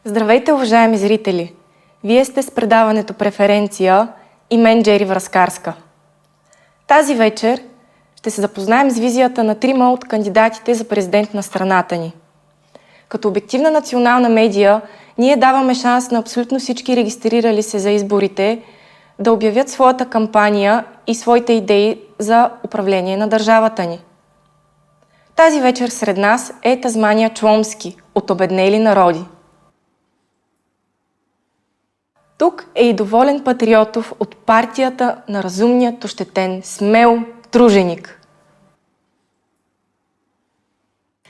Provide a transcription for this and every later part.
Здравейте, уважаеми зрители! Вие сте с предаването Преференция и мен Джери Враскарска. Тази вечер ще се запознаем с визията на трима от кандидатите за президент на страната ни. Като обективна национална медия, ние даваме шанс на абсолютно всички регистрирали се за изборите да обявят своята кампания и своите идеи за управление на държавата ни. Тази вечер сред нас е Тазмания Чомски от Обеднели народи. Тук е и Доволен Патриотов от партията на разумният, ощетен, смел труженик.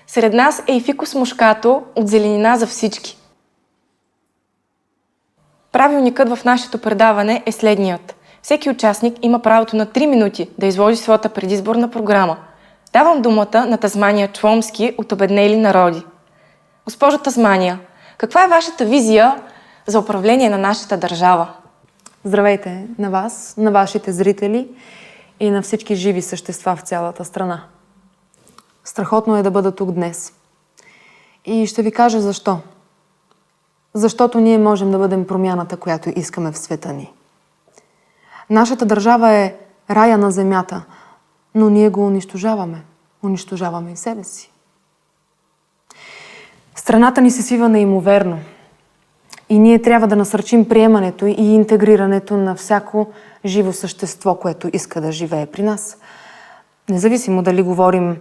Сред нас е и Фикус Мушкато от Зеленина за всички. Правилникът в нашето предаване е следният. Всеки участник има правото на 3 минути да изложи своята предизборна програма. Давам думата на Тазмания Чомски от Обеднели народи. Госпожо Тазмания, каква е вашата визия за управление на нашата държава? Здравейте на вас, на вашите зрители и на всички живи същества в цялата страна. Страхотно е да бъда тук днес. И ще ви кажа защо. Защото ние можем да бъдем промяната, която искаме в света ни. Нашата държава е рая на земята, но ние го унищожаваме. Унищожаваме и себе си. Страната ни се свива неимоверно. И ние трябва да насърчим приемането и интегрирането на всяко живо същество, което иска да живее при нас. Независимо дали говорим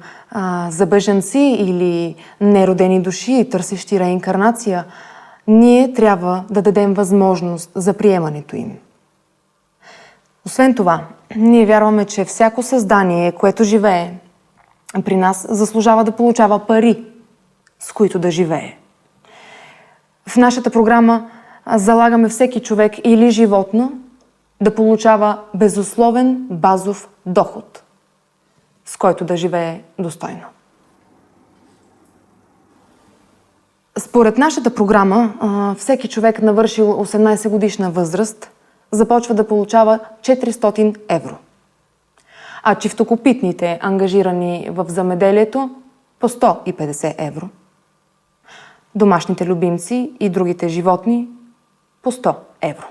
за бежанци или неродени души, търсещи реинкарнация, ние трябва да дадем възможност за приемането им. Освен това, ние вярваме, че всяко създание, което живее при нас, заслужава да получава пари, с които да живее. В нашата програма залагаме всеки човек или животно да получава безусловен базов доход, с който да живее достойно. Според нашата програма, всеки човек навършил 18 годишна възраст започва да получава 400 евро. А чифтокопитните, ангажирани в земеделието, по 150 евро. Домашните любимци и другите животни по 100 евро.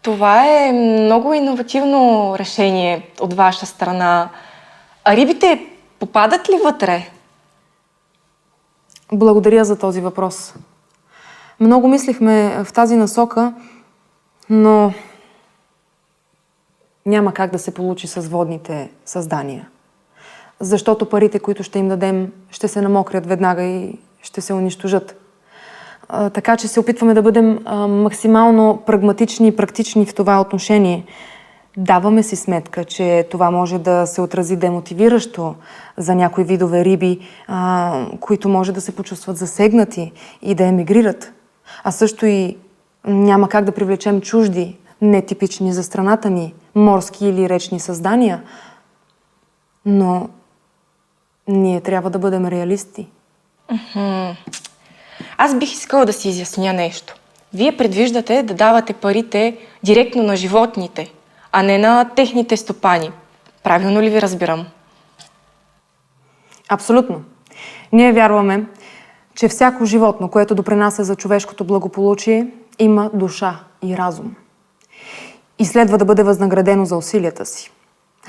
Това е много иновативно решение от ваша страна. А рибите попадат ли вътре? Благодаря за този въпрос. Много мислихме в тази насока, но няма как да се получи с водните създания. Защото парите, които ще им дадем, ще се намокрят веднага и ще се унищожат. Така че се опитваме да бъдем максимално прагматични и практични в това отношение. Даваме си сметка, че това може да се отрази демотивиращо за някои видове риби, които може да се почувстват засегнати и да емигрират. А също и няма как да привлечем чужди, нетипични за страната ни, морски или речни създания. Но ние трябва да бъдем реалисти. Аз бих искала да си изясня нещо. Вие предвиждате да давате парите директно на животните, а не на техните стопани. Правилно ли ви разбирам? Абсолютно. Ние вярваме, че всяко животно, което допринася за човешкото благополучие, има душа и разум. И следва да бъде възнаградено за усилията си.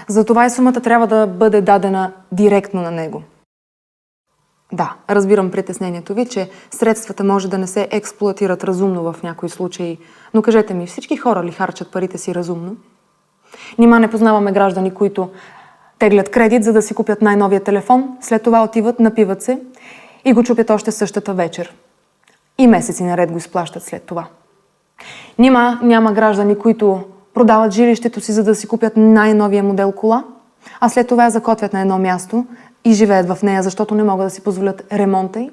Затова и сумата трябва да бъде дадена директно на него. Да, разбирам притеснението ви, че средствата може да не се експлоатират разумно в някои случаи, но кажете ми, всички хора ли харчат парите си разумно? Нима не познаваме граждани, които теглят кредит, за да си купят най-новия телефон, след това отиват, напиват се и го чупят още същата вечер. И месеци наред го изплащат след това. Нима няма граждани, които продават жилището си, за да си купят най-новия модел кола, а след това я закотвят на едно място и живеят в нея, защото не могат да си позволят ремонта й?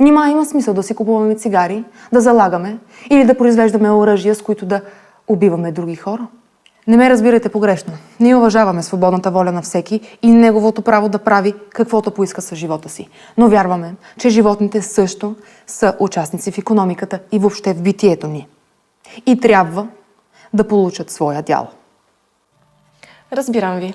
Нима има смисъл да си купуваме цигари, да залагаме или да произвеждаме оръжия, с които да убиваме други хора? Не ме разбирайте погрешно. Ние уважаваме свободната воля на всеки и неговото право да прави каквото поиска с живота си. Но вярваме, че животните също са участници в икономиката и въобще в битието ни. И трябва да получат своя дял. Разбирам ви.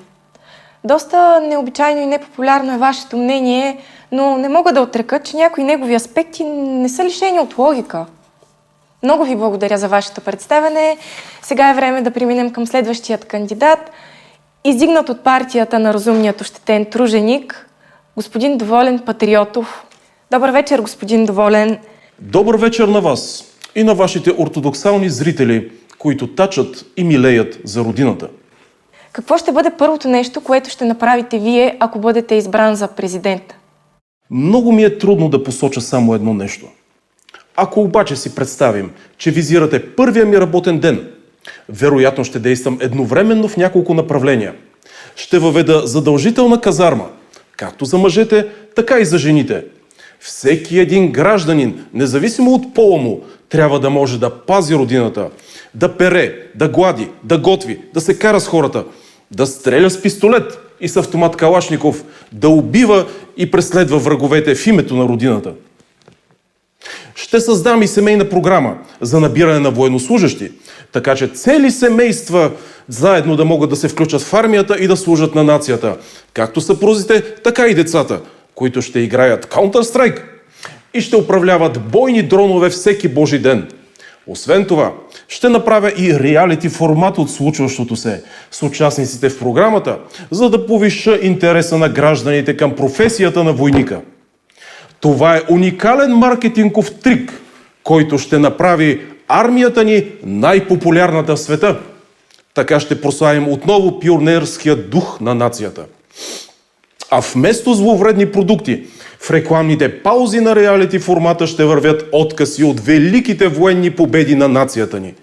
Доста необичайно и непопулярно е вашето мнение, но не мога да отрека, че някои негови аспекти не са лишени от логика. Много ви благодаря за вашето представяне. Сега е време да преминем към следващият кандидат, издигнат от партията на разумният ощетен труженик, господин Доволен Патриотов. Добър вечер, господин Доволен. Добър вечер на вас и на вашите ортодоксални зрители, които тачат и милеят за родината. Какво ще бъде първото нещо, което ще направите вие, ако бъдете избран за президент? Много ми е трудно да посоча само едно нещо. Ако обаче си представим, че визирате първия ми работен ден, вероятно ще действам едновременно в няколко направления. Ще въведа задължителна казарма, както за мъжете, така и за жените. Всеки един гражданин, независимо от пола му, трябва да може да пази родината, да пере, да глади, да готви, да се кара с хората, да стреля с пистолет и с автомат Калашников, да убива и преследва враговете в името на родината. Ще създам и семейна програма за набиране на военнослужащи, така че цели семейства заедно да могат да се включат в армията и да служат на нацията, както съпрузите, така и децата, които ще играят Counter-Strike и ще управляват бойни дронове всеки божи ден. Освен това, ще направя и реалити формат от случващото се с участниците в програмата, за да повиша интереса на гражданите към професията на войника. Това е уникален маркетингов трик, който ще направи армията ни най-популярната в света. Така ще прославим отново пионерския дух на нацията. А вместо зловредни продукти, в рекламните паузи на реалити формата ще вървят откъси от великите военни победи на нацията ни.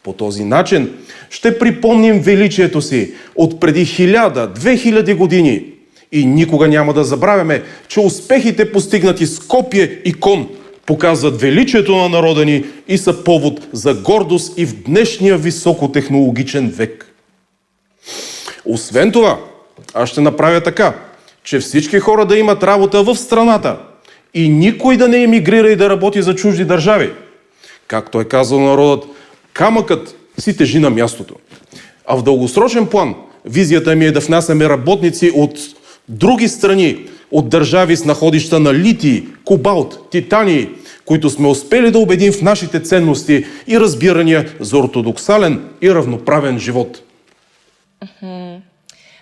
По този начин ще припомним величието си от преди 1000-2000 години и никога няма да забравяме, че успехите, постигнати с копие и кон, показват величието на народа ни и са повод за гордост и в днешния високотехнологичен век. Освен това, аз ще направя така, че всички хора да имат работа в страната и никой да не емигрира и да работи за чужди държави. Както е казал народът, камъкът си тежи на мястото. А в дългосрочен план визията ми е да внасяме работници от други страни, от държави с находища на литий, кобалт, титании, които сме успели да убедим в нашите ценности и разбирания за ортодоксален и равноправен живот.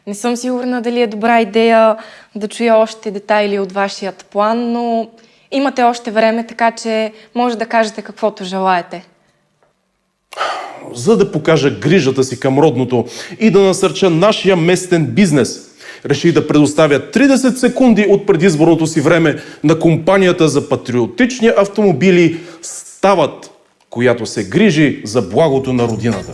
Не съм сигурна дали е добра идея да чуя още детайли от вашият план, но имате още време, така че може да кажете каквото желаете. За да покажа грижата си към родното и да насърча нашия местен бизнес, реших да предоставя 30 секунди от предизборното си време на компанията за патриотични автомобили Стават, която се грижи за благото на родината.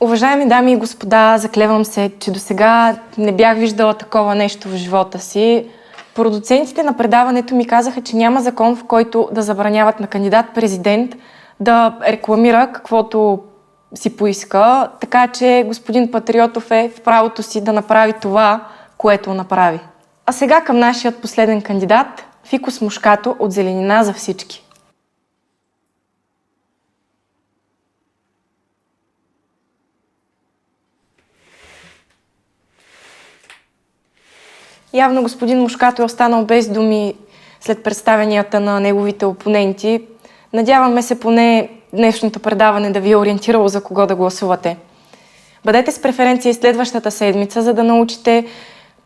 Уважаеми дами и господа, заклевам се, че досега не бях виждала такова нещо в живота си. Продуцентите на предаването ми казаха, че няма закон, в който да забраняват на кандидат-президент да рекламира каквото си поиска, така че господин Патриотов е в правото си да направи това, което направи. А сега към нашият последен кандидат, Фикус Мушкато от Зеленина за всички. Явно господин Мушкато е останал без думи след представенията на неговите опоненти. Надяваме се поне днешното предаване да ви е ориентирало за кого да гласувате. Бъдете с преференция и следващата седмица, за да научите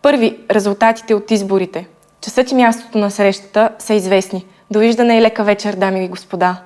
първи резултатите от изборите. Часът и мястото на срещата са известни. Довиждане и лека вечер, дами и господа!